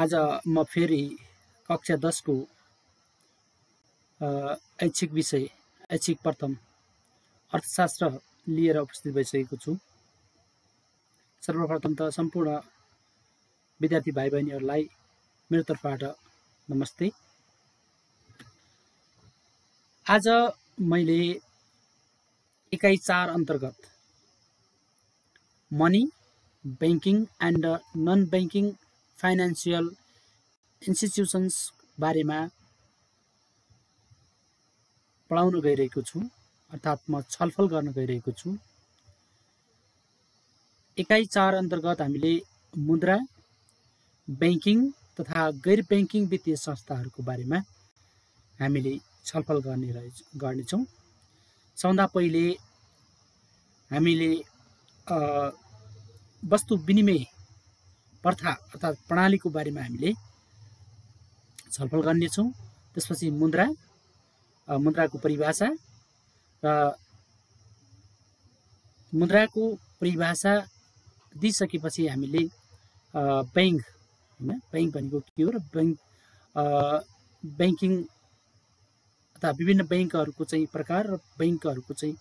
आज म फेरि कक्षा 10 को ऐच्छिक विषय ऐच्छिक प्रथम अर्थशास्त्र लिएर उपस्थित भइसकेको छु। सर्वप्रथम त सम्पूर्ण विद्यार्थी भाइ बहिनीहरूलाई मेरो तर्फबाट नमस्ते। आज मैले इकाइ 4 अन्तर्गत money, banking and non banking financial institutions बारेमा पढाउन गइरहेको छु, अर्थात् म छलफल गर्न गइरहेको छु। इकाइ 4 अन्तर्गत हामीले मुद्रा, बैंकिङ तथा गैर बैंकिङ वित्तीय संस्थाहरूको बारेमा हामीले छलफल गर्नेछौँ। सबभन्दा पहिले हामीले वस्तु विनिमय प्रथा अर्थात् प्रणालीको बारेमा हामीले छलफल गर्नेछौँ। त्यसपछि मुद्राको परिभाषा र मुद्राको परिभाषा दिइसकेपछि हामीले बैंक बैंक भनेको के हो र बैंकिङ अथवा विभिन्न बैंकहरूको चाहिँ प्रकार र बैंकहरूको चाहिँ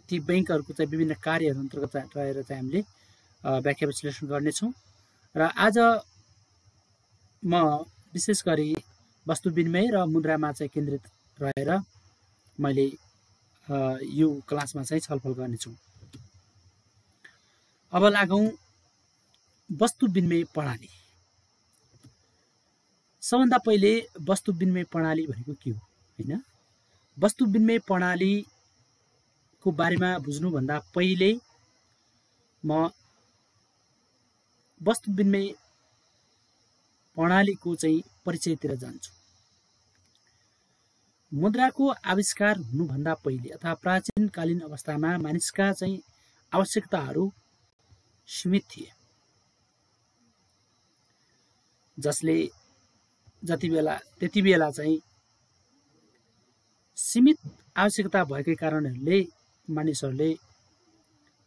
ती बैंकहरूको चाहिँ विभिन्न कार्यहरू अन्तर्गत रहेर चाहिँ हामीले व्याख्या विश्लेषण गर्नेछौँ। र आज म विशेष गरी वस्तु विनिमय र मुद्रामा चाहिँ केन्द्रित रहेर मैले यो क्लासमा चाहिँ छलफल गर्नेछु। अब लागौँ वस्तु विनिमय प्रणाली। सबभन्दा पहिले वस्तु विनिमय प्रणाली भनेको के हो हैन? वस्तु विनिमय प्रणालीको बारेमा बुझ्नुभन्दा पहिले म वस्तु विनिमय प्रणालीको चाहिँ परिचयतिर जान्छु। मुद्राको आविष्कार हुनुभन्दा पहिले अथवा प्राचीनकालीन अवस्थामा मानिसका चाहिँ आवश्यकताहरू सीमित थिए, जसले त्यति बेला चाहिँ सीमित आवश्यकता भएकै कारणहरूले मानिसहरूले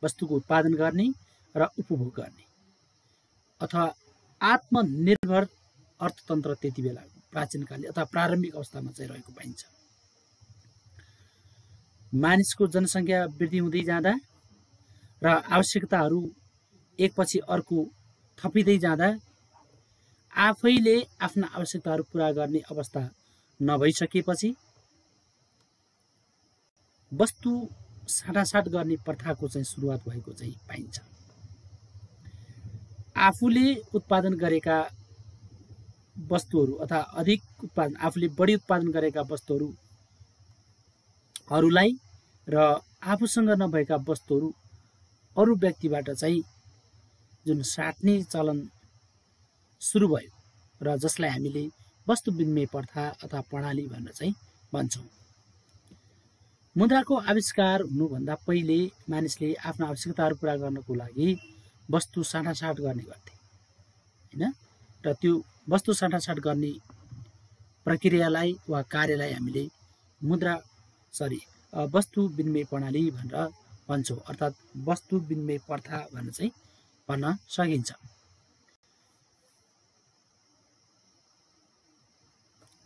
वस्तुको उत्पादन गर्ने र उपभोग गर्ने अथवा आत्मनिर्भर अर्थतन्त्र त्यति बेला प्राचीनकालीन अथवा प्रारम्भिक अवस्थामा चाहिँ रहेको पाइन्छ। मानिसको जनसङ्ख्या वृद्धि हुँदै जाँदा र आवश्यकताहरू एकपछि अर्को थपिँदै जाँदा आफैले आफ्ना आवश्यकताहरू पूरा गर्ने अवस्था नभइसकेपछि वस्तु साटासाट गर्ने प्रथाको चाहिँ सुरुवात भएको चाहिँ पाइन्छ। आफूले उत्पादन गरेका वस्तुहरू अथवा आफूले बढी उत्पादन गरेका वस्तुहरूलाई र आफूसँग नभएका वस्तुहरू अरू व्यक्तिबाट चाहिँ जुन साट्ने चलन सुरु भयो र जसलाई हामीले वस्तु विनिमय प्रथा अथवा प्रणाली भनेर चाहिँ भन्छौँ। मुद्राको आविष्कार हुनुभन्दा पहिले मानिसले आफ्ना आवश्यकताहरू पूरा गर्नको लागि वस्तु साटासाट गर्ने गर्थे हैन? र त्यो वस्तु साटासाट गर्ने प्रक्रियालाई वा कार्यलाई हामीले वस्तु विनिमय प्रणाली भनेर भन्छौँ, अर्थात् वस्तु विनिमय प्रथा भनेर चाहिँ भन्न सकिन्छ।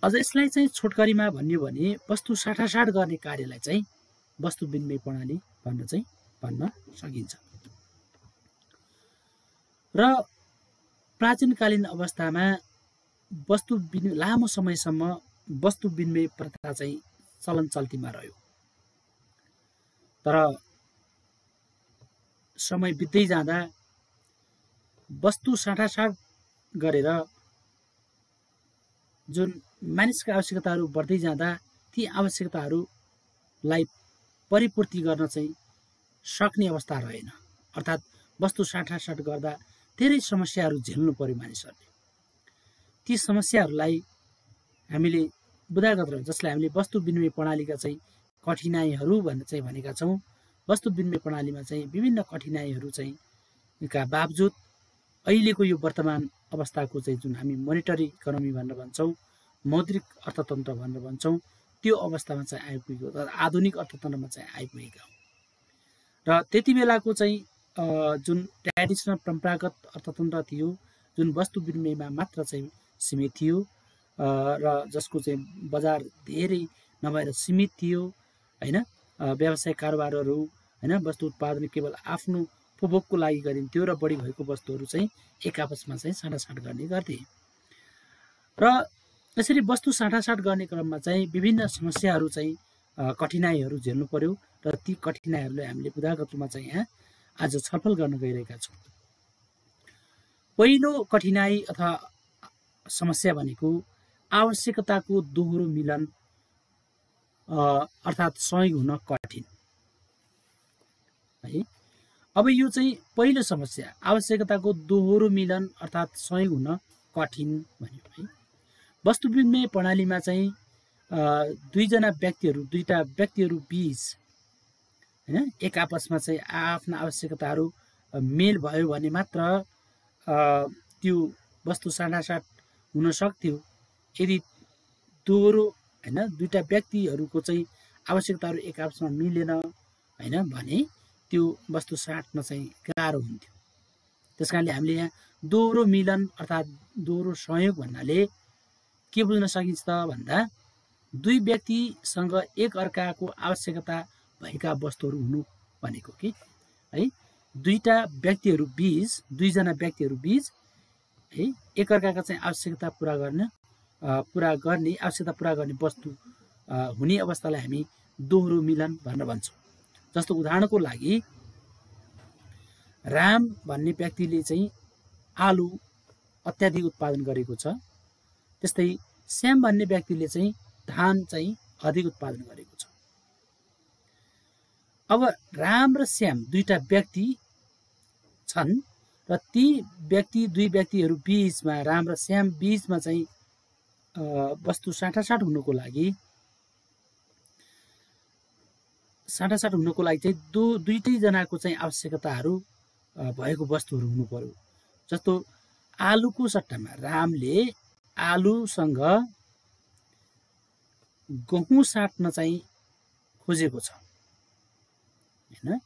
अझ यसलाई चाहिँ छोटकरीमा भन्यो भने वस्तु साटासाट गर्ने कार्यलाई चाहिँ वस्तु विनिमय प्रणाली भनेर चाहिँ भन्न सकिन्छ। र प्राचीनकालीन अवस्थामा लामो समयसम्म वस्तु विनिमय प्रथा चाहिँ चलन चल्तीमा रह्यो। तर समय बित्दै जाँदा वस्तु साटासाट गरेर जुन मानिसका आवश्यकताहरू बढ्दै जाँदा ती आवश्यकताहरूलाई परिपूर्ति गर्न चाहिँ सक्ने अवस्था रहेन, अर्थात् वस्तु साटासाट गर्दा धेरै समस्याहरू झेल्नु पर्यो मानिसहरूले। ती समस्याहरूलाई हामीले बुझागत रह्यौँ, जसलाई हामीले वस्तु विनिमय प्रणालीका चाहिँ कठिनाइहरू भनेर चाहिँ भनेका छौँ। वस्तु विनिमय प्रणालीमा चाहिँ विभिन्न कठिनाइहरू चाहिँ का बावजुद अहिलेको यो वर्तमान अवस्थाको चाहिँ जुन हामी मोनिटरी इकोनोमी भनेर भन्छौँ, मौद्रिक अर्थतन्त्र भनेर भन्छौँ, त्यो अवस्थामा चाहिँ आइपुगेको, आधुनिक अर्थतन्त्रमा चाहिँ आइपुगेका हौँ। र त्यति बेलाको चाहिँ जुन ट्रेडिसनल परम्परागत अर्थतन्त्र थियो, जुन वस्तु विनिमयमा मात्र चाहिँ सीमित थियो र जसको चाहिँ बजार धेरै नभएर सीमित थियो हैन। व्यवसायिक कारोबारहरू हैन, वस्तु उत्पादन केवल आफ्नो उपभोगको लागि गरिन्थ्यो र बढी भएको वस्तुहरू चाहिँ एक आपसमा चाहिँ साटासाट गर्ने गर्थे। र यसरी वस्तु साटासाट गर्ने क्रममा चाहिँ विभिन्न समस्याहरू चाहिँ कठिनाइहरू झेल्नु पर्यो र ती कठिनाइहरूलाई हामीले बुदागत रूपमा चाहिँ यहाँ आज छलफल गर्न गइरहेका छौँ। पहिलो कठिनाइ अथवा समस्या भनेको आवश्यकताको दोहोरो मिलन अर्थात् सहयोग हुन कठिन है। अब यो चाहिँ पहिलो समस्या, आवश्यकताको दोहोरो मिलन अर्थात् सहयोग हुन कठिन भन्यो है। वस्तु विनिमय प्रणालीमा चाहिँ दुईटा व्यक्तिहरू बीच हैन एक आपसमा चाहिँ आफ्ना आवश्यकताहरू मेल भयो भने मात्र त्यो वस्तु साटासाट हुन सक्थ्यो। यदि दोहोरो हैन दुईटा व्यक्तिहरूको चाहिँ आवश्यकताहरू एक आपसमा मिलेन हैन भने त्यो वस्तु साट्न चाहिँ गाह्रो हुन्थ्यो। त्यसकारणले हामीले यहाँ दोहोरो मिलन अर्थात् दोहोरो सहयोग भन्नाले के बुझ्न सकिन्छ त भन्दा दुई व्यक्तिसँग एक अर्काको आवश्यकता भएका वस्तुहरू हुनु भनेको कि है। दुईजना व्यक्तिहरू बीच है एक अर्काका चाहिँ आवश्यकता पुरा गर्ने आवश्यकता पुरा गर्ने वस्तु हुने अवस्थालाई हामी दोहोरो मिलन भनेर भन्छौँ। जस्तो उदाहरणको लागि राम भन्ने व्यक्तिले चाहिँ आलु अत्याधिक उत्पादन गरेको छ, त्यस्तै श्याम भन्ने व्यक्तिले चाहिँ धान चाहिँ अधिक उत्पादन गरेको छ। अब राम र श्याम दुईटा व्यक्ति छन् र ती दुई व्यक्तिहरू बीचमा राम र श्याम बीचमा चाहिँ वस्तु साटासाट हुनुको लागि चाहिँ दुईटै जनाको चाहिँ आवश्यकताहरू भएको वस्तुहरू हुनु पर्यो। जस्तो आलुको सट्टामा रामले आलुसँग गहुँ साट्न चाहिँ खोजेको छ हैन,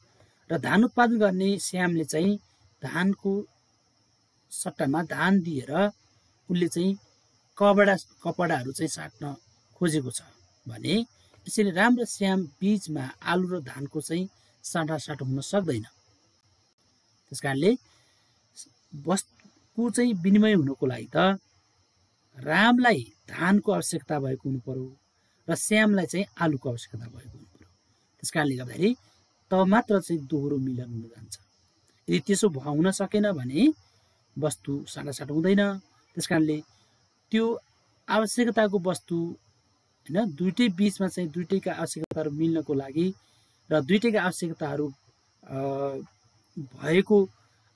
र धान उत्पादन गर्ने श्यामले चाहिँ धानको सट्टामा धान दिएर उनले चाहिँ कपडाहरू चाहिँ साट्न खोजेको छ भने यसरी राम र श्याम बीचमा आलु र धानको चाहिँ साटासाट हुन सक्दैन। त्यसकारणले वस्तुको चाहिँ विनिमय हुनुको लागि त रामलाई धानको आवश्यकता भएको हुनु पर्यो र श्यामलाई चाहिँ आलुको आवश्यकता भएको हुनु पर्यो। त्यसकारणले गर्दाखेरि तब मात्र चाहिँ दोहोरो मिलन हुन जान्छ। यदि त्यसो हुन सकेन भने वस्तु साटासाट हुँदैन। त्यसकारणले त्यो आवश्यकताको वस्तु हैन दुईटै बीचमा चाहिँ दुईटैका आवश्यकताहरू मिल्नको लागि र दुईटैका आवश्यकताहरू भएको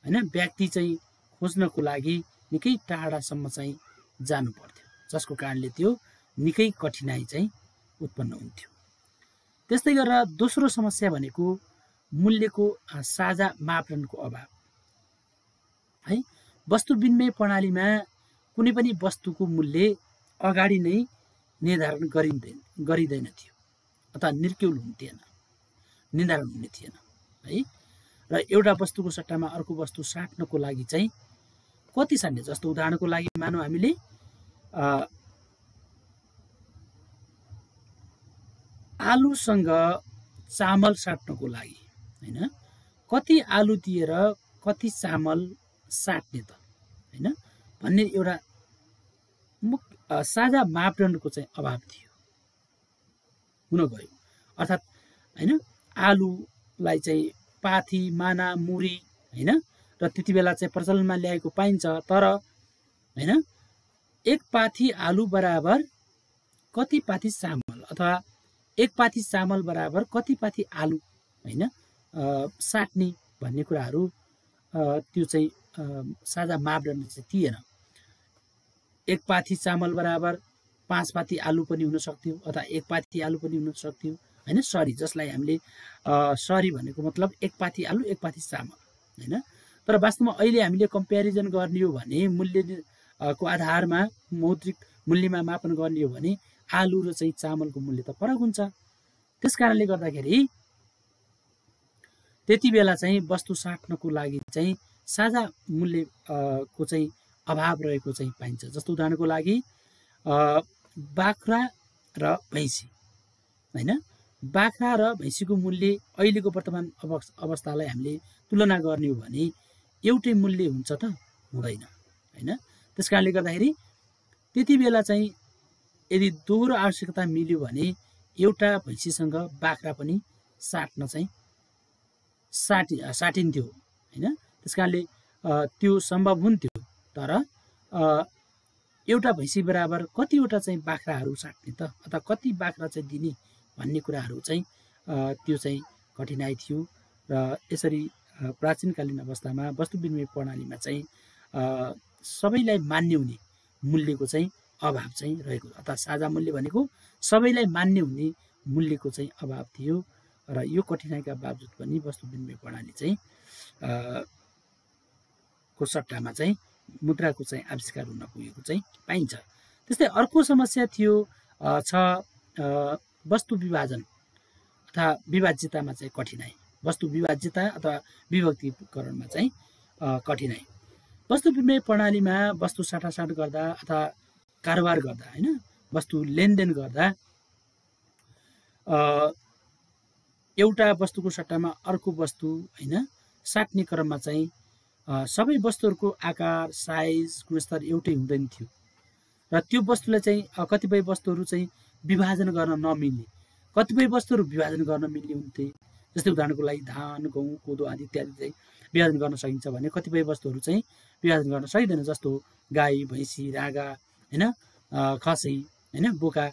हैन व्यक्ति चाहिँ खोज्नको लागि निकै टाढासम्म चाहिँ जानु पर्थ्यो, जसको कारणले त्यो निकै कठिनाइ चाहिँ उत्पन्न हुन्थ्यो। त्यस्तै गरेर दोस्रो समस्या भनेको मूल्यको साझा मापदण्डको अभाव है। वस्तु विनिमय प्रणालीमा कुनै पनि वस्तुको मूल्य अगाडि नै निर्धारण गरिँदैन थियो अथवा निर्धारण हुने थिएन है। र एउटा वस्तुको सट्टामा अर्को वस्तु साट्नको लागि चाहिँ कति साट्ने, जस्तो उदाहरणको लागि मानौँ हामीले आलुसँग चामल साट्नको लागि हैन कति आलु दिएर कति चामल साट्ने त हैन भन्ने एउटा साझा मापदण्डको चाहिँ अभाव थियो हुन गयो। अर्थात् हैन आलुलाई चाहिँ पाथी, माना, मुरी हैन र त्यति बेला चाहिँ प्रचलनमा ल्याएको पाइन्छ, तर हैन एक पाथी आलु बराबर कति पाथी चामल अथवा एक पाथी चामल बराबर कति पाथी आलु हैन साट्ने भन्ने कुराहरू त्यो चाहिँ साझा मापदण्ड चाहिँ थिएन। एक पाथी चामल बराबर 5 पाथी आलु पनि हुन सक्थ्यो अथवा एक पाथी आलु पनि हुन सक्थ्यो हैन। सरी, जसलाई हामीले सरी भनेको मतलब एक पाथी आलु एक पाथी चामल हैन। तर वास्तवमा अहिले हामीले कम्पेरिजन गर्ने हो भने मूल्यको आधारमा मौद्रिक मूल्यमा मापन गर्ने हो भने आलु र चाहिँ चामलको मूल्य त फरक हुन्छ। त्यसकारणले गर्दाखेरि त्यति बेला चाहिँ वस्तु साट्नको लागि चाहिँ साझा मूल्य को चाहिँ अभाव रहेको चाहिँ पाइन्छ। जस्तो उदाहरणको लागि बाख्रा र भैँसी हैन, बाख्रा र भैँसीको मूल्य अहिलेको वर्तमान अवस्थालाई हामीले तुलना गर्ने हो भने एउटै मूल्य हुन्छ त हुँदैन हैन। त्यसकारणले गर्दाखेरि त्यति बेला चाहिँ यदि दोहोरो आवश्यकता मिल्यो भने एउटा भैँसीसँग बाख्रा पनि साट्न चाहिँ साटिन्थ्यो हैन। त्यसकारणले त्यो सम्भव हुन्थ्यो। तर एउटा भैँसी बराबर कतिवटा चाहिँ बाख्राहरू साट्ने त, अथवा कति बाख्रा चाहिँ दिने भन्ने कुराहरू चाहिँ त्यो चाहिँ कठिनाइ थियो। र यसरी प्राचीनकालीन अवस्थामा वस्तु विनिमय प्रणालीमा चाहिँ सबैलाई मान्य हुने मूल्यको चाहिँ अभाव चाहिँ रहेको, अथवा साझा मूल्य भनेको सबैलाई मान्य हुने मूल्यको चाहिँ अभाव थियो। र यो कठिनाइका बावजुद पनि वस्तु विनिमय प्रणाली चाहिँ को सट्टामा चाहिँ मुद्राको चाहिँ आविष्कार हुन पुगेको चाहिँ पाइन्छ। त्यस्तै अर्को समस्या थियो वस्तु विभाजन अथवा विभाज्यतामा चाहिँ कठिनाइ। वस्तु विभाज्यता अथवा विभक्तिकरणमा चाहिँ कठिनाइ। वस्तु विनिमय प्रणालीमा वस्तु साटासाट गर्दा अथवा कारोबार गर्दा हैन, वस्तु लेनदेन गर्दा एउटा वस्तुको सट्टामा अर्को वस्तु हैन साट्ने क्रममा चाहिँ सबै वस्तुहरूको आकार, साइज, गुणस्तर एउटै हुँदैन थियो। र त्यो वस्तुलाई चाहिँ कतिपय वस्तुहरू चाहिँ विभाजन गर्न नमिल्ने, कतिपय वस्तुहरू विभाजन गर्न मिल्ने हुन्थे। जस्तै उदाहरणको लागि धान, गहुँ, कोदो आदि इत्यादि चाहिँ विभाजन गर्न सकिन्छ भने कतिपय वस्तुहरू चाहिँ विभाजन गर्न सकिँदैन। जस्तो गाई, भैँसी, रागा हैन, खसी हैन, बोका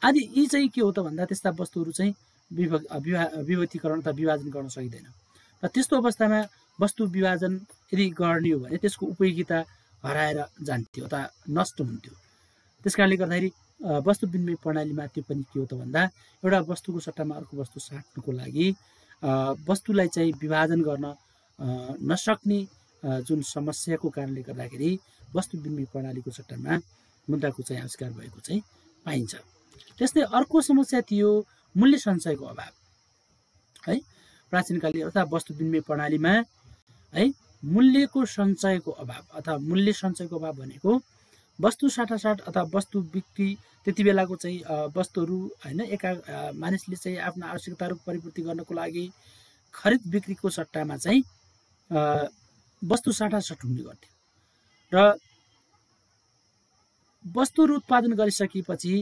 आदि यी चाहिँ के हो त भन्दा त्यस्ता वस्तुहरू चाहिँ विभक्तिकरण अथवा विभाजन गर्न सकिँदैन। र त्यस्तो अवस्थामा वस्तु विभाजन यदि गर्ने हो भने त्यसको उपयोगिता हराएर जान्थ्यो अथवा नष्ट हुन्थ्यो। त्यसकारणले गर्दाखेरि वस्तु विनिमय प्रणालीमा त्यो पनि के हो त भन्दा एउटा वस्तुको सट्टामा अर्को वस्तु साट्नको लागि वस्तुलाई चाहिँ विभाजन गर्न नसक्ने जुन समस्याको कारणले गर्दाखेरि वस्तु विनिमय प्रणालीको सट्टामा मुद्राको चाहिँ आविष्कार भएको चाहिँ पाइन्छ। त्यस्तै अर्को समस्या थियो मूल्य सञ्चयको अभाव है। प्राचीनकालीन अथवा वस्तु विनिमय प्रणालीमा है मूल्यको सञ्चयको अभाव अथवा मूल्य सञ्चयको अभाव भनेको वस्तु साटासाट अथवा वस्तु बिक्री त्यति बेलाको चाहिँ वस्तुहरू हैन मानिसले चाहिँ आफ्ना आवश्यकताहरू परिपूर्ति गर्नको लागि खरिद बिक्रीको सट्टामा चाहिँ वस्तु साटासाट हुने गर्थ्यो। र वस्तुहरू उत्पादन गरिसकेपछि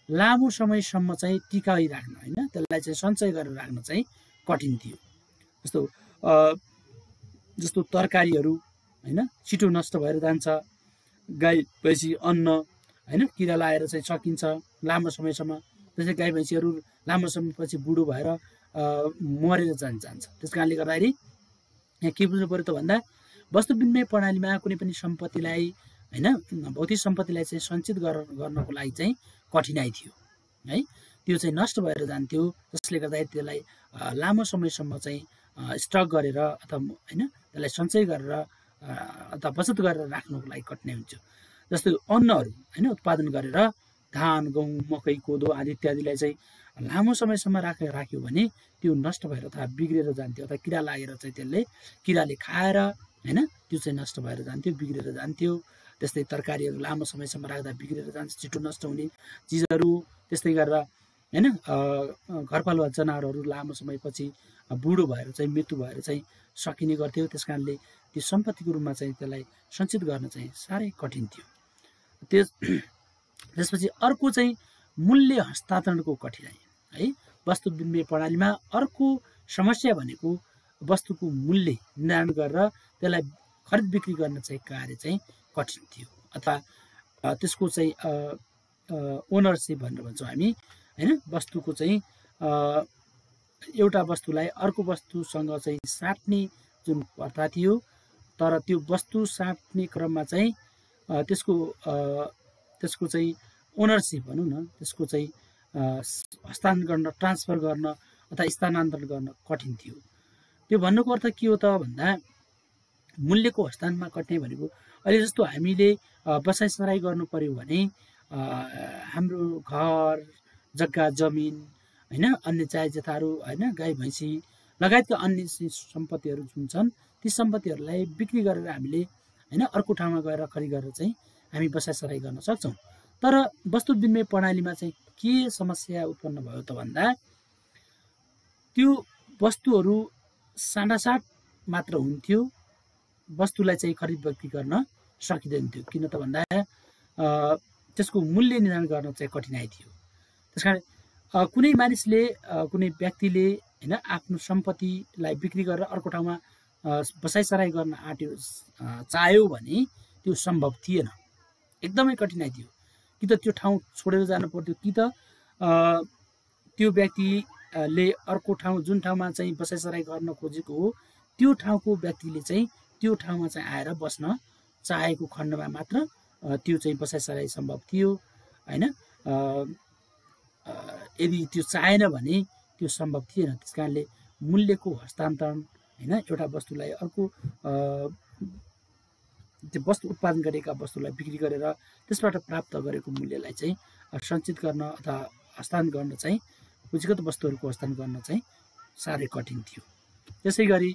लामो समयसम्म चाहिँ टिकाइराख्न हैन, त्यसलाई चाहिँ सञ्चय गरेर राख्न चाहिँ कठिन थियो। जस्तो तरकारीहरू हैन छिटो नष्ट भएर जान्छ, गाई भैँसी अन्न हैन किरा लाएर चाहिँ सकिन्छ लामो समयसम्म। त्यसै गाई भैँसीहरू लामो समयपछि बुढो भएर मरेर जान्छ। त्यसकारणले गर्दाखेरि यहाँ के बुझ्नु पर्यो त भन्दा वस्तु विनिमय प्रणालीमा कुनै पनि सम्पत्तिलाई हैन भौतिक सम्पत्तिलाई चाहिँ सञ्चित गर्नको लागि चाहिँ कठिनाइ थियो है। त्यो चाहिँ नष्ट भएर जान्थ्यो, जसले गर्दाखेरि त्यसलाई लामो समयसम्म चाहिँ स्टक गरेर अथवा हैन त्यसलाई सञ्चय गरेर अथवा बचत गरेर राख्नको लागि कठिनाइ हुन्छ। जस्तो अन्नहरू हैन उत्पादन गरेर धान, गहुँ, मकै, कोदो आदि इत्यादिलाई चाहिँ लामो समयसम्म राख्यो भने त्यो नष्ट भएर अथवा बिग्रेर जान्थ्यो अथवा किरा लागेर चाहिँ त्यसले किराले खाएर हैन त्यो चाहिँ नष्ट भएर जान्थ्यो, बिग्रेर जान्थ्यो। त्यस्तै तरकारीहरू लामो समयसम्म राख्दा बिग्रेर जान्छ, छिटो नष्ट हुने चिजहरू। त्यस्तै गरेर हैन घरपालुवा जनावरहरू लामो समयपछि बुढो भएर चाहिँ मृत्यु भएर चाहिँ सकिने गर्थ्यो। त्यसकारणले त्यो सम्पत्तिको रूपमा चाहिँ त्यसलाई सञ्चित गर्न चाहिँ साह्रै कठिन थियो। त्यसपछि अर्को चाहिँ मूल्य हस्तान्तरणको कठिनाइ है। वस्तु विनिमय प्रणालीमा अर्को समस्या भनेको वस्तुको मूल्य निर्धारण गरेर त्यसलाई खरिद बिक्री गर्न चाहिँ कार्य चाहिँ कठिन थियो अथवा त्यसको चाहिँ ओनरसिप भनेर भन्छौँ हामी हैन। वस्तुको चाहिँ एउटा वस्तुलाई अर्को वस्तुसँग चाहिँ साट्ने जुन प्रथा थियो, तर त्यो वस्तु साट्ने क्रममा चाहिँ त्यसको चाहिँ ओनरसिप भनौँ न, त्यसको चाहिँ हस्तान्तरण गर्न, ट्रान्सफर गर्न अथवा स्थानान्तरण गर्न कठिन थियो। त्यो भन्नुको अर्थ के हो त भन्दा मूल्यको हस्तान्तरणमा कठिनाइ भनेको अहिले जस्तो हामीले बसाइसराई गर्नु पर्यो भने हाम्रो घर जग्गा जमिन हैन अन्य चाहे जथाहरू हैन गाई भैँसी र लगायतका अन्य सम्पत्तिहरू जुन छन् ती सम्पत्तिहरूलाई बिक्री गरेर हामीले हैन अर्को ठाउँमा गएर खरिद गरेर चाहिँ हामी बसाइसराई गर्न सक्छौँ। तर वस्तु विनिमय प्रणालीमा चाहिँ के समस्या उत्पन्न भयो त भन्दा त्यो वस्तुहरू साटासाट मात्र हुन्थ्यो, वस्तुलाई चाहिँ खरिद बिक्री गर्न सकिँदैन थियो। किन त भन्दा त्यसको मूल्य निर्धारण गर्न चाहिँ कठिनाइ थियो। त्यसकारण कुनै मानिसले कुनै व्यक्तिले हैन आफ्नो सम्पत्तिलाई बिक्री गरेर अर्को ठाउँमा बसाइसराई गर्न चाह्यो भने त्यो सम्भव थिएन, एकदमै कठिनाइ थियो। कि त त्यो ठाउँ छोडेर जानु पर्थ्यो, कि त त्यो व्यक्तिले अर्को ठाउँ जुन ठाउँमा चाहिँ बसाइसराई गर्न खोजेको हो त्यो ठाउँको व्यक्तिले चाहिँ त्यो ठाउँमा चाहिँ आएर बस्न चाहेको खण्डमा मात्र त्यो चाहिँ बसाइसराई सम्भव थियो हैन। यदि त्यो चाहेन भने त्यो सम्भव थिएन। त्यसकारणले मूल्यको हस्तान्तरण हैन एउटा वस्तुलाई अर्को त्यो वस्तु उत्पादन गरेका वस्तुलाई बिक्री गरेर त्यसबाट प्राप्त गरेको मूल्यलाई चाहिँ सञ्चित गर्न अथवा हस्तान्तरण गर्न चाहिँ पुँजीगत वस्तुहरूको हस्तान्तरण गर्न चाहिँ साह्रै कठिन थियो। त्यसै गरी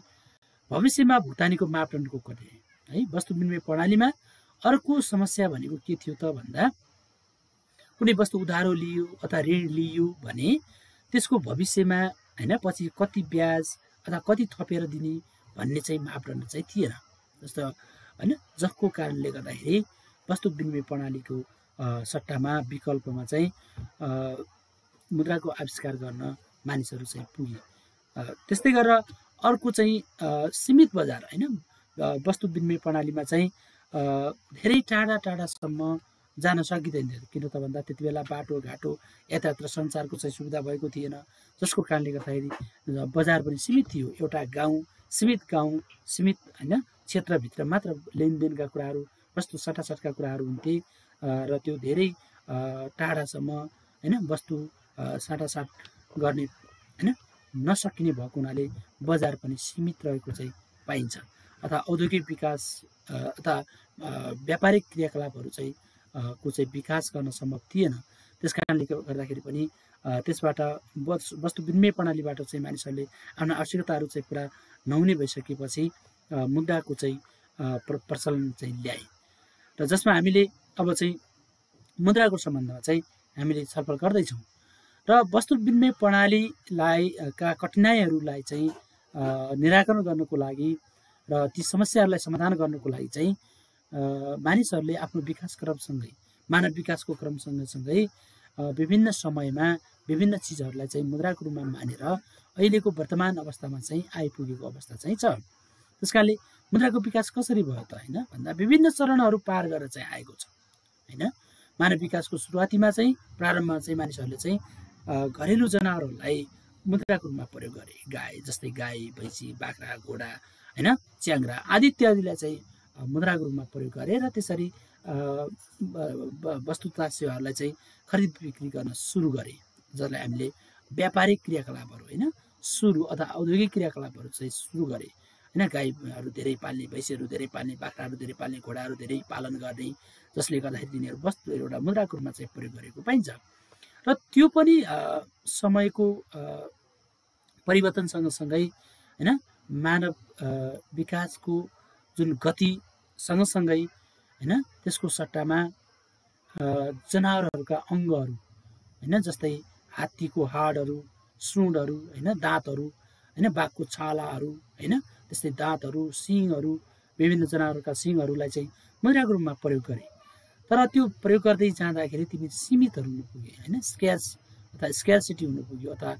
भविष्यमा भुक्तानीको मापदण्डको कठिनाइ है। वस्तु विनिमय प्रणालीमा अर्को समस्या भनेको के थियो त भन्दा कुनै वस्तु उधारो लियो अथवा ऋण लियो भने त्यसको भविष्यमा हैन पछि कति ब्याज अथवा कति थपेर दिने भन्ने चाहिँ मापदण्ड चाहिँ थिएन। जस्तो हैन जसको कारणले गर्दाखेरि वस्तु विनिमय प्रणालीको सट्टामा विकल्पमा चाहिँ मुद्राको आविष्कार गर्न मानिसहरू चाहिँ पुगे। त्यस्तै गरेर अर्को चाहिँ सीमित बजार हैन। वस्तु विनिमय प्रणालीमा चाहिँ धेरै टाढा टाढासम्म जान सकिँदैन थियो। किन त भन्दा त्यति बेला बाटोघाटो यातायात र सञ्चारको चाहिँ सुविधा भएको थिएन, जसको कारणले गर्दाखेरि बजार पनि सीमित थियो। एउटा गाउँ सीमित हैन क्षेत्रभित्र मात्र लेनदेनका कुराहरू वस्तु सटासटका कुराहरू हुन्थे र त्यो धेरै टाढासम्म हैन वस्तु साटासाट गर्ने हैन नसकिने भएको हुनाले बजार पनि सीमित रहेको चाहिँ पाइन्छ। अथवा औद्योगिक विकास अथवा व्यापारिक क्रियाकलापहरू चाहिँ को चाहिँ विकास गर्न सम्भव थिएन। त्यसकारणले गर्दाखेरि पनि त्यसबाट वस्तु विनिमय प्रणालीबाट चाहिँ मानिसहरूले आफ्ना आवश्यकताहरू चाहिँ पुरा नहुने भइसकेपछि मुद्राको चाहिँ प्रचलन चाहिँ ल्याए र जसमा हामीले अब चाहिँ मुद्राको सम्बन्धमा चाहिँ हामीले छलफल गर्दैछौँ। र वस्तु विनिमय प्रणालीलाई का कठिनाइहरूलाई चाहिँ निराकरण गर्नको लागि र ती समस्याहरूलाई समाधान गर्नको लागि चाहिँ मानिसहरूले आफ्नो विकास क्रमसँगै मानव विकासको क्रम सँगसँगै विभिन्न समयमा विभिन्न चिजहरूलाई चाहिँ मुद्राको रूपमा मानेर अहिलेको वर्तमान अवस्थामा चाहिँ आइपुगेको अवस्था चाहिँ छ। त्यसकारणले मुद्राको विकास कसरी भयो त हैन भन्दा विभिन्न चरणहरू पार गरेर चाहिँ आएको छ हैन। मानव विकासको सुरुवातीमा चाहिँ प्रारम्भमा चाहिँ मानिसहरूले चाहिँ घरेलु जनावरहरूलाई मुद्राको रूपमा प्रयोग गरे। जस्तै गाई, भैँसी, बाख्रा, घोडा हैन, च्याङ्ग्रा आदि इत्यादिलाई चाहिँ मुद्राको रूपमा प्रयोग गरे र त्यसरी वस्तु तथा सेवाहरूलाई चाहिँ खरिद बिक्री गर्न सुरु गरे, जसलाई हामीले व्यापारिक क्रियाकलापहरू हैन सुरु अथवा औद्योगिक क्रियाकलापहरू चाहिँ सुरु गरे हैन। गाईहरू धेरै पाल्ने, भैँसीहरू धेरै पाल्ने, बाख्राहरू धेरै पाल्ने, घोडाहरू धेरै पालन गर्ने, जसले गर्दाखेरि तिनीहरू वस्तु एउटा मुद्राको रूपमा चाहिँ प्रयोग गरेको पाइन्छ। र त्यो पनि समयको परिवर्तन सँगसँगै हैन मानव विकासको जुन गति सँगसँगै हैन त्यसको सट्टामा जनावरहरूका अङ्गहरू हैन जस्तै हात्तीको हाडहरू, सुँडहरू हैन, दाँतहरू हैन, बाघको छालाहरू हैन, त्यस्तै दाँतहरू, सिङहरू, विभिन्न जनावरका सिङहरूलाई चाहिँ मुद्राको रूपमा प्रयोग गरे। तर त्यो प्रयोग गर्दै जाँदाखेरि तिमी सीमितहरू हुन पुगे हैन, स्क्यार्सिटी हुन पुग्यो अथवा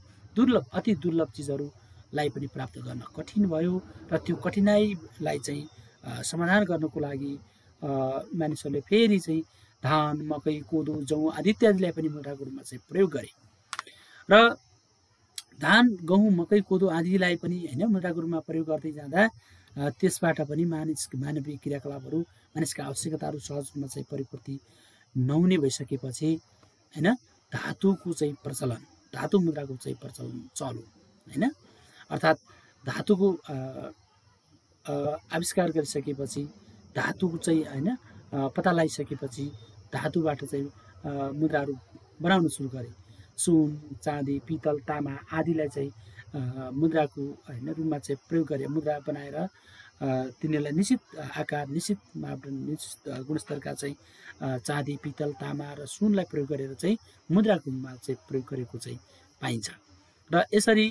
अति दुर्लभ चिजहरूलाई पनि प्राप्त गर्न कठिन भयो। र त्यो कठिनाइलाई चाहिँ समाधान गर्नको लागि मानिसहरूले फेरि चाहिँ धान, मकै, कोदो, जौँ आदि इत्यादिलाई पनि मुद्राको रूपमा चाहिँ प्रयोग गरे। र धान, गहुँ, मकै, कोदो आदिलाई पनि हैन मुद्राको रूपमा प्रयोग गर्दै जाँदा त्यसबाट पनि मानवीय क्रियाकलापहरू, मानिसका आवश्यकताहरू सहज रूपमा चाहिँ परिपूर्ति नहुने भइसकेपछि हैन धातुको चाहिँ प्रचलन, धातु मुद्राको चाहिँ प्रचलन चल्यो हैन। अर्थात् धातुको आविष्कार गरिसकेपछि, धातुको चाहिँ हैन पत्ता लगाइसकेपछि धातुबाट चाहिँ मुद्राहरू बनाउन सुरु गरे। सुन, चाँदी, पितल, तामा आदिलाई चाहिँ मुद्राको होइन रूपमा चाहिँ प्रयोग गरे मुद्रा बनाएर तिनीहरूलाई निश्चित आकार निश्चित मापदण्ड निश्चित गुणस्तरका चाहिँ चाँदी पित्तल तामा र सुनलाई प्रयोग गरेर चाहिँ मुद्राको रूपमा चाहिँ प्रयोग गरेको चाहिँ पाइन्छ। र यसरी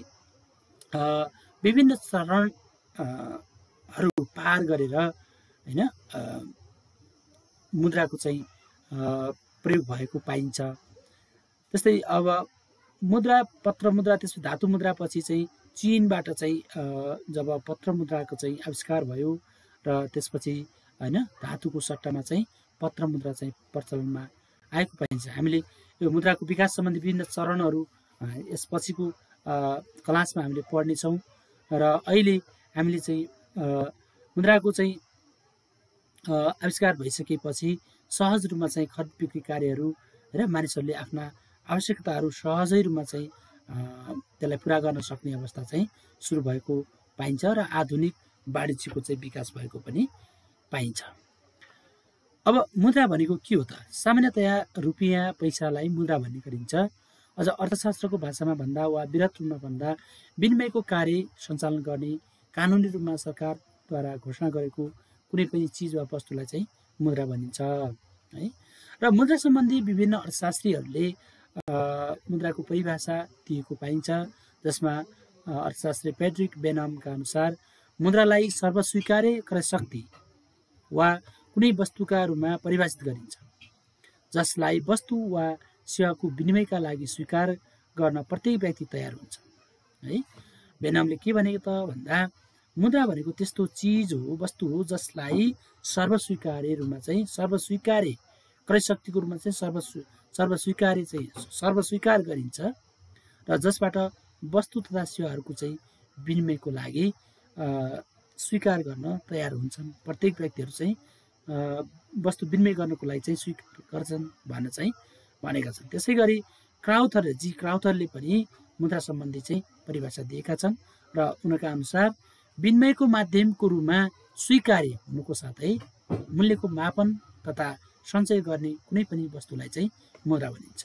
विभिन्न चरणहरू पार गरेर होइन मुद्राको चाहिँ प्रयोग भएको पाइन्छ। त्यस्तै अब मुद्रा पत्र मुद्रा त्यसपछि धातु मुद्रा पछि चाहिँ चीनबाट चाहिँ जब पत्र मुद्राको चाहिँ आविष्कार भयो र त्यसपछि होइन धातुको सट्टामा चाहिँ पत्र मुद्रा चाहिँ प्रचलनमा आएको पाइन्छ। हामीले यो मुद्राको विकास सम्बन्धी विभिन्न चरणहरू यसपछिको क्लासमा हामीले पढ्नेछौँ र अहिले हामीले चाहिँ मुद्राको चाहिँ आविष्कार भइसकेपछि सहज रूपमा चाहिँ खरिद बिक्री कार्यहरू र मानिसहरूले आफ्ना आवश्यकताहरू सहजै रूपमा चाहिँ त्यसलाई पुरा गर्न सक्ने अवस्था चाहिँ सुरु भएको पाइन्छ र आधुनिक वाणिज्यको चाहिँ विकास भएको पनि पाइन्छ। अब मुद्रा भनेको के हो त? सामान्यतया रुपियाँ पैसालाई मुद्रा भन्ने गरिन्छ। अझ अर्थशास्त्रको भाषामा भन्दा वा वृहत रूपमा भन्दा विनिमयको कार्य सञ्चालन गर्ने कानुनी रूपमा सरकारद्वारा घोषणा गरेको कुनै पनि चिज वा वस्तुलाई चाहिँ मुद्रा भनिन्छ है। र मुद्रा सम्बन्धी विभिन्न अर्थशास्त्रीहरूले मुद्राको परिभाषा दिएको पाइन्छ, जसमा अर्थशास्त्री पेट्रिक बेनमका अनुसार मुद्रालाई सर्वस्वीकार्य क्रय शक्ति वा कुनै वस्तुका रूपमा परिभाषित गरिन्छ जसलाई वस्तु वा सेवाको विनिमयका लागि स्वीकार गर्न प्रत्येक व्यक्ति तयार हुन्छ है। बेनमले के भनेको त भन्दा मुद्रा भनेको त्यस्तो चिज हो वस्तु हो जसलाई सर्वस्वीकार्य रूपमा चाहिँ सर्वस्वीकार्य क्रय शक्तिको रूपमा चाहिँ सर्वस्वीकार गरिन्छ र जसबाट वस्तु तथा सेवाहरूको चाहिँ विनिमयको लागि स्वीकार गर्न तयार हुन्छन्। प्रत्येक व्यक्तिहरू चाहिँ वस्तु विनिमय गर्नको लागि चाहिँ स्वीकार गर्छन् भनेर चाहिँ भनेका छन्। त्यसै गरी क्राउथरले पनि मुद्रा सम्बन्धी चाहिँ परिभाषा दिएका छन् र उनका अनुसार विनिमयको माध्यमको रूपमा स्वीकार्य हुनुको साथै मूल्यको मापन तथा सञ्चय गर्ने कुनै पनि वस्तुलाई चाहिँ मुद्रा भनिन्छ।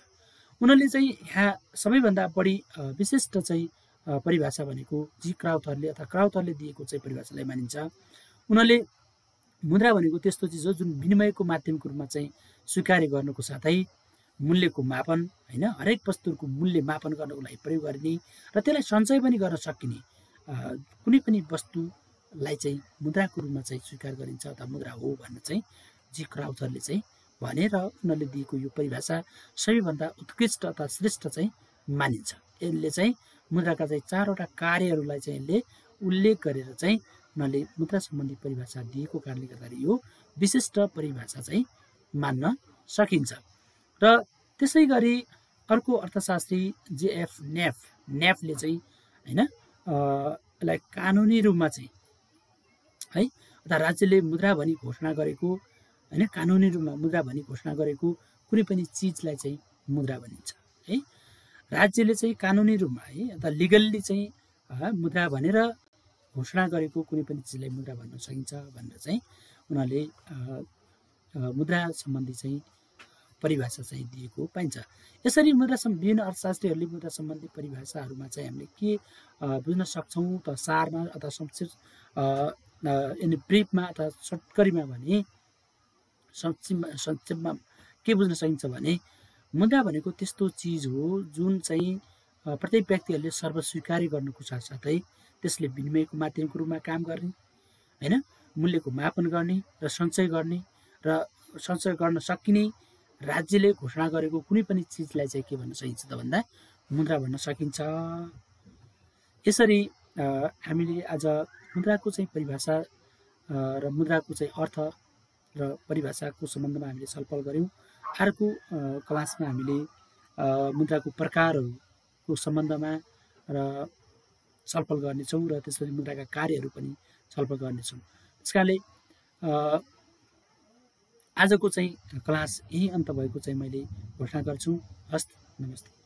उनीहरूले चाहिँ यहाँ सबैभन्दा बढी विशिष्ट चाहिँ परिभाषा भनेको क्राउथरले दिएको चाहिँ परिभाषालाई मानिन्छ। उनीहरूले मुद्रा भनेको त्यस्तो चिज हो जुन विनिमयको माध्यमको रूपमा चाहिँ स्वीकार्य गर्नुको साथै मूल्यको मापन होइन हरेक वस्तुको मूल्य मापन गर्नको लागि प्रयोग गर्ने र त्यसलाई सञ्चय पनि गर्न सकिने कुनै पनि वस्तुलाई चाहिँ मुद्राको रूपमा चाहिँ स्वीकार गरिन्छ अथवा मुद्रा हो भनेर चाहिँ जी क्राउथरले चाहिँ भने र उनीहरूले दिएको यो परिभाषा सबैभन्दा उत्कृष्ट अथवा श्रेष्ठ चाहिँ मानिन्छ। यसले चाहिँ मुद्राका चाहिँ चारवटा कार्यहरूलाई चाहिँ यसले उल्लेख गरेर चाहिँ उनीहरूले मुद्रा सम्बन्धी परिभाषा दिएको कारणले गर्दाखेरि यो विशिष्ट परिभाषा चाहिँ मान्न सकिन्छ। र त्यसै गरी अर्को अर्थशास्त्री जेएफ नेफले चाहिँ होइन यसलाई कानुनी रूपमा चाहिँ है अथवा राज्यले मुद्रा भनी घोषणा गरेको होइन कानुनी रूपमा मुद्रा भनी घोषणा गरेको कुनै पनि चिजलाई चाहिँ मुद्रा भनिन्छ है। राज्यले चाहिँ कानुनी रूपमा है अथवा लिगल्ली चाहिँ मुद्रा भनेर घोषणा गरेको कुनै पनि चिजलाई मुद्रा भन्न सकिन्छ भनेर चाहिँ उनीहरूले मुद्रा सम्बन्धी चाहिँ परिभाषा चाहिँ दिएको पाइन्छ। यसरी विभिन्न अर्थशास्त्रीहरूले मुद्रा सम्बन्धी परिभाषाहरूमा चाहिँ हामीले के बुझ्न सक्छौँ त सारमा अथवा ब्रिफमा अथवा सर्टकरीमा भने संक्षेपमा के बुझ्न सकिन्छ भने मुद्रा भनेको त्यस्तो चिज हो जुन चाहिँ प्रत्येक व्यक्तिहरूले सर्वस्वीकार्य गर्नुको साथसाथै त्यसले विनिमयको माध्यमको रूपमा काम गर्ने होइन मूल्यको मापन गर्ने र सञ्चय गर्न सकिने राज्यले घोषणा गरेको कुनै पनि चिजलाई चाहिँ के भन्न सकिन्छ त भन्दा मुद्रा भन्न सकिन्छ। यसरी हामीले आज मुद्राको चाहिँ परिभाषा र मुद्राको चाहिँ अर्थ र परिभाषाको सम्बन्धमा हामीले छलफल गऱ्यौँ। अर्को क्लासमा हामीले मुद्राको प्रकारहरूको सम्बन्धमा र छलफल गर्नेछौँ र त्यसपछि मुद्राका कार्यहरू पनि छलफल गर्नेछौँ। त्यस कारणले आजको चाहिँ क्लास यही अन्त भएको चाहिँ मैले घोषणा गर्छु। हस्त नमस्ते।